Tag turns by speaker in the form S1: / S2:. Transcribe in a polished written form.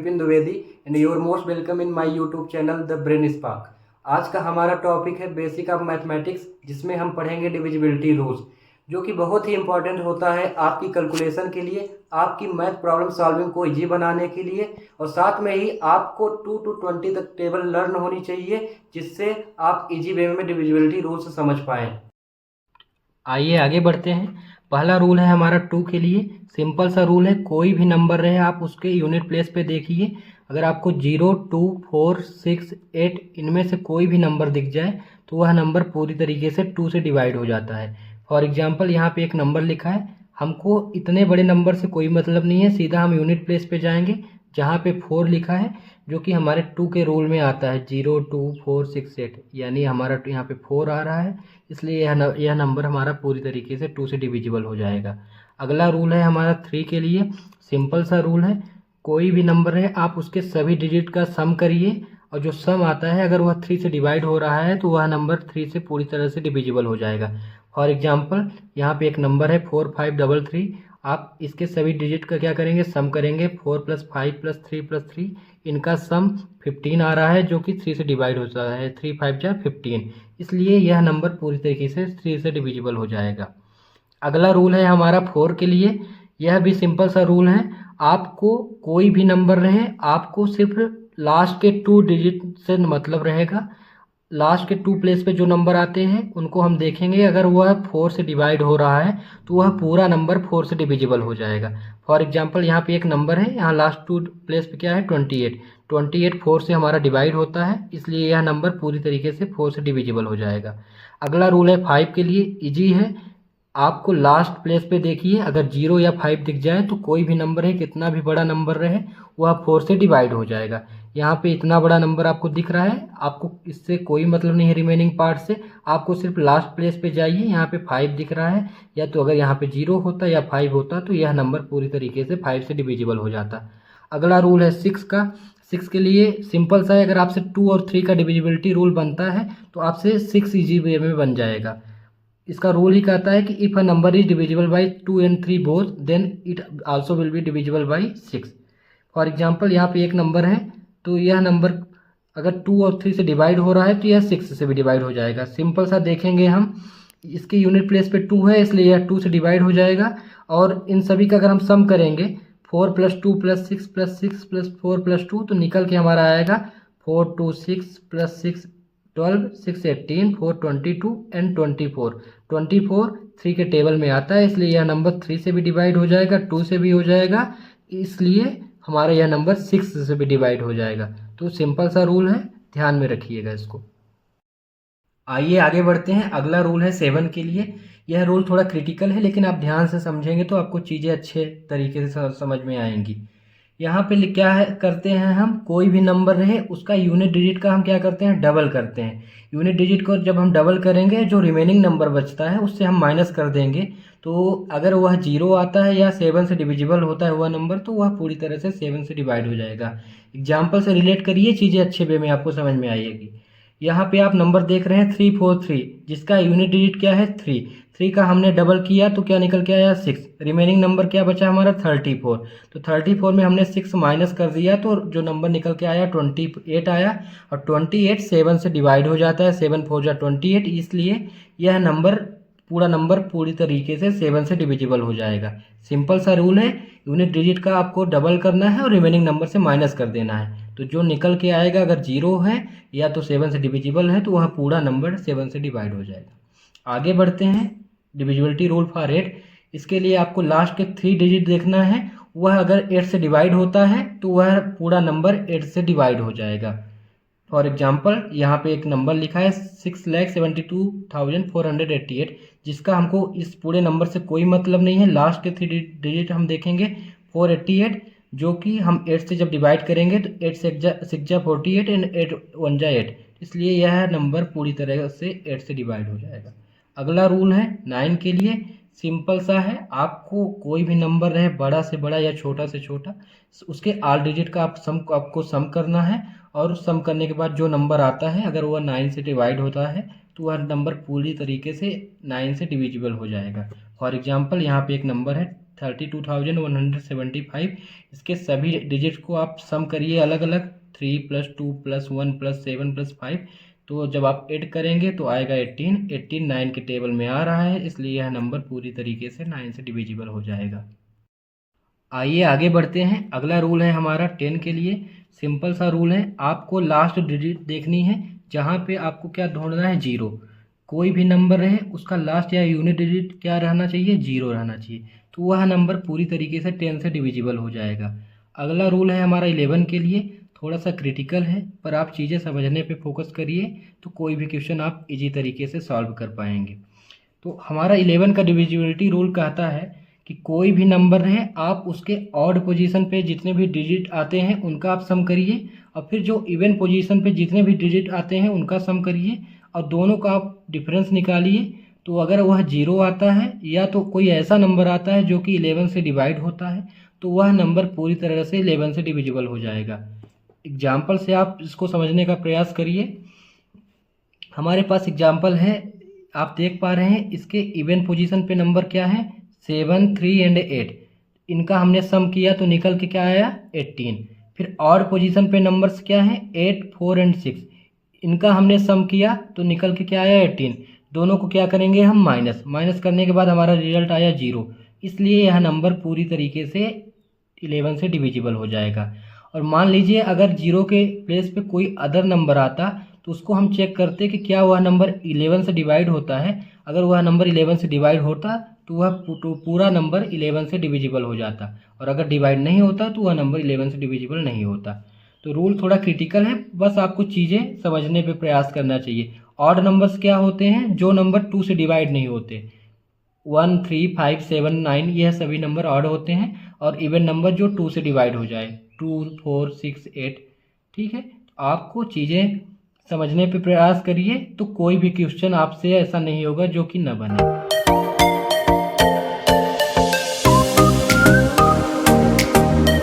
S1: Vipin Dwivedi and your most welcome in my YouTube channel the brain spark. आज का हमारा topic है बेसिक ऑफ मैथमेटिक्स, जिसमें हम पढ़ेंगे डिविजिबिलिटी रूल्स, जो कि बहुत ही इंपॉर्टेंट होता है आपकी कैलकुलेशन के लिए, आपकी मैथ प्रॉब्लम सॉल्विंग को इजी बनाने के लिए, और साथ में ही आपको 2 to 20 तक टेबल लर्न होनी चाहिए, जिससे आप इजी वे में डिविजिबिलिटी रूल्स समझ पाएँ।
S2: आइए आगे बढ़ते हैं। पहला रूल है हमारा 2 के लिए। सिंपल सा रूल है, कोई भी नंबर रहे आप उसके यूनिट प्लेस पे देखिए। अगर आपको 0, 2, 4, 6, 8 इनमें से कोई भी नंबर दिख जाए तो वह नंबर पूरी तरीके से 2 से डिवाइड हो जाता है। फॉर एग्जांपल यहाँ पे एक नंबर लिखा है, हमको इतने बड़े नंबर से कोई मतलब नहीं है, सीधा हम यूनिट प्लेस पे जाएंगे जहाँ पे 4 लिखा है, जो कि हमारे 2 के रूल में आता है। 0, 2, 4, 6, 8 यानी हमारा यहाँ पे 4 आ रहा है, इसलिए यह नंबर हमारा पूरी तरीके से 2 से डिविजिबल हो जाएगा। अगला रूल है हमारा 3 के लिए। सिंपल सा रूल है, कोई भी नंबर है आप उसके सभी डिजिट का सम करिए, और जो सम आता है अगर वह 3 से डिवाइड हो रहा है तो वह नंबर 3 से पूरी तरह से डिविजिबल हो जाएगा। फॉर एग्जाम्पल यहाँ पे एक नंबर है 4533, आप इसके सभी डिजिट का क्या करेंगे, सम करेंगे। 4 + 5 + 3 + 3 इनका सम 15 आ रहा है, जो कि 3 से डिवाइड होता है। 3 5 जा 15, इसलिए यह नंबर पूरी तरीके से 3 से डिविजिबल हो जाएगा। अगला रूल है हमारा 4 के लिए। यह भी सिंपल सा रूल है, आपको कोई भी नंबर रहे आपको सिर्फ लास्ट के 2 डिजिट से मतलब रहेगा। लास्ट के 2 प्लेस पे जो नंबर आते हैं उनको हम देखेंगे, अगर वह 4 से डिवाइड हो रहा है तो वह पूरा नंबर 4 से डिविजिबल हो जाएगा। फॉर एग्जांपल यहाँ पे एक नंबर है, यहाँ लास्ट 2 प्लेस पे क्या है, 28। 28 4 से हमारा डिवाइड होता है, इसलिए यह नंबर पूरी तरीके से 4 से डिविजिबल हो जाएगा। अगला रूल है 5 के लिए, इजी है। आपको लास्ट प्लेस पे देखिए, अगर 0 या 5 दिख जाए तो कोई भी नंबर है, कितना भी बड़ा नंबर रहे, वह 4 से डिवाइड हो जाएगा। यहाँ पे इतना बड़ा नंबर आपको दिख रहा है, आपको इससे कोई मतलब नहीं है रिमेनिंग पार्ट से, आपको सिर्फ लास्ट प्लेस पे जाइए। यहाँ पे 5 दिख रहा है, या तो अगर यहाँ पे 0 होता या 5 होता तो यह नंबर पूरी तरीके से 5 से डिविजिबल हो जाता। अगला रूल है 6 का। 6 के लिए सिंपल सा है, अगर आपसे 2 और 3 का डिविजिबिलिटी रूल बनता है तो आपसे 6 इजी वे में बन जाएगा। इसका रूल ही कहता है कि if a number is divisible by 2 and 3 both, then it also will be divisible by 6। For example यहाँ पे एक नंबर है, तो यह नंबर अगर 2 और 3 से डिवाइड हो रहा है तो यह 6 से भी डिवाइड हो जाएगा। सिंपल सा देखेंगे हम, इसके यूनिट प्लेस पे 2 है, इसलिए यह 2 से डिवाइड हो जाएगा। और इन सभी का अगर हम सम करेंगे, 4 + 2 + 6 + 6 + 4 + 2, तो निकल के हमारा आएगा 4 2 6 + 6 12 6 18 4 22 एंड 24। 24 3 के टेबल में आता है, इसलिए यह नंबर 3 से भी डिवाइड हो जाएगा, 2 से भी हो जाएगा, इसलिए हमारा यह नंबर 6 से भी डिवाइड हो जाएगा। तो सिंपल सा रूल है, ध्यान में रखिएगा इसको। आइए आगे बढ़ते हैं। अगला रूल है 7 के लिए। यह रूल थोड़ा क्रिटिकल है, लेकिन आप ध्यान से समझेंगे तो आपको चीज़ें अच्छे तरीके से समझ में आएंगी। यहाँ पे क्या है, करते हैं हम, कोई भी नंबर रहे उसका यूनिट डिजिट का हम क्या करते हैं, डबल करते हैं। यूनिट डिजिट को जब हम डबल करेंगे, जो रिमेनिंग नंबर बचता है उससे हम माइनस कर देंगे। तो अगर वह 0 आता है या 7 से डिविजिबल होता है वह नंबर, तो वह पूरी तरह से 7 से डिवाइड हो जाएगा। एग्जाम्पल से रिलेट करिए, चीज़ें अच्छे वे में आपको समझ में आएगी। यहाँ पे आप नंबर देख रहे हैं 343, जिसका यूनिट डिजिट क्या है, 3। 3 का हमने डबल किया तो क्या निकल के आया, 6। रिमेनिंग नंबर क्या बचा हमारा, 34। तो 34 में हमने 6 माइनस कर दिया तो जो नंबर निकल के आया 28 आया। और 28 7 से डिवाइड हो जाता है, 7 4 जा 28, इसलिए यह नंबर पूरा नंबर पूरी तरीके से 7 से डिविजिबल हो जाएगा। सिंपल सा रूल है, यूनिट डिजिट का आपको डबल करना है और रिमेनिंग नंबर से माइनस कर देना है। तो जो निकल के आएगा, अगर 0 है या तो 7 से डिविजिबल है, तो वह पूरा नंबर 7 से डिवाइड हो जाएगा। आगे बढ़ते हैं, डिविजिबिलिटी रूल फॉर 8। इसके लिए आपको लास्ट के 3 डिजिट देखना है, वह अगर 8 से डिवाइड होता है तो वह पूरा नंबर 8 से डिवाइड हो जाएगा। फॉर एग्जाम्पल यहाँ पे एक नंबर लिखा है 6,72,488, जिसका हमको इस पूरे नंबर से कोई मतलब नहीं है। लास्ट के 3 डिजिट हम देखेंगे 488, जो कि हम 8 से जब डिवाइड करेंगे तो 8 6 जा 48 एंड 8 1 जा 8, इसलिए यह नंबर पूरी तरह से 8 से डिवाइड हो जाएगा। अगला रूल है 9 के लिए। सिंपल सा है, आपको कोई भी नंबर रहे, बड़ा से बड़ा या छोटा से छोटा, उसके आल डिजिट का आपको सम करना है। और सम करने के बाद जो नंबर आता है, अगर वह 9 से डिवाइड होता है तो वह नंबर पूरी तरीके से 9 से डिविजिबल हो जाएगा। फॉर एग्जांपल यहाँ पे एक नंबर है 32,175। इसके सभी डिजिट को आप सम करिए अलग अलग, 3 + 2 + 1 + 7 + 5। तो जब आप ऐड करेंगे तो आएगा 18 9 के टेबल में आ रहा है, इसलिए यह नंबर पूरी तरीके से 9 से डिविजिबल हो जाएगा। आइए आगे बढ़ते हैं। अगला रूल है हमारा 10 के लिए। सिंपल सा रूल है, आपको लास्ट डिजिट देखनी है जहाँ पे आपको क्या ढूंढना है, 0। कोई भी नंबर रहे उसका लास्ट या यूनिट डिजिट क्या रहना चाहिए, 0 रहना चाहिए, तो वह नंबर पूरी तरीके से 10 से डिविजिबल हो जाएगा। अगला रूल है हमारा 11 के लिए। थोड़ा सा क्रिटिकल है, पर आप चीज़ें समझने पे फोकस करिए तो कोई भी क्वेश्चन आप इजी तरीके से सॉल्व कर पाएंगे। तो हमारा 11 का डिविजिबिलिटी रूल कहता है कि कोई भी नंबर रहे आप उसके ऑड पोजीशन पे जितने भी डिजिट आते हैं उनका आप सम करिए, और फिर जो इवन पोजीशन पे जितने भी डिजिट आते हैं उनका सम करिए, और दोनों का आप डिफरेंस निकालिए। तो अगर वह 0 आता है या तो कोई ऐसा नंबर आता है जो कि 11 से डिवाइड होता है, तो वह नंबर पूरी तरह से 11 से डिविजिबल हो जाएगा। एग्जाम्पल से आप इसको समझने का प्रयास करिए। हमारे पास एग्जाम्पल है, आप देख पा रहे हैं इसके इवन पोजीशन पे नंबर क्या है, 7 3 और 8। इनका हमने सम किया तो निकल के क्या आया, 18। फिर ऑड पोजीशन पे नंबर्स क्या है, 8 4 और 6। इनका हमने सम किया तो निकल के क्या आया, 18। दोनों को क्या करेंगे हम, माइनस करने के बाद हमारा रिजल्ट आया 0। इसलिए यह नंबर पूरी तरीके से 11 से डिविजिबल हो जाएगा। और मान लीजिए अगर 0 के प्लेस पे कोई अदर नंबर आता तो उसको हम चेक करते कि क्या वह नंबर 11 से डिवाइड होता है। अगर वह नंबर 11 से डिवाइड होता तो वह पूरा नंबर 11 से डिविजिबल हो जाता, और अगर डिवाइड नहीं होता तो वह नंबर 11 से डिविजिबल नहीं होता। तो रूल थोड़ा क्रिटिकल है, बस आपको चीज़ें समझने पे प्रयास करना चाहिए। ऑड नंबर्स क्या होते हैं, जो नंबर 2 से डिवाइड नहीं होते, 1 3 5 7 9, यह सभी नंबर ऑड होते हैं। और इवन नंबर जो 2 से डिवाइड हो जाए, 2 4 6 8। ठीक है, तो आपको चीज़ें समझने पे प्रयास करिए तो कोई भी क्वेश्चन आपसे ऐसा नहीं होगा जो कि न बने।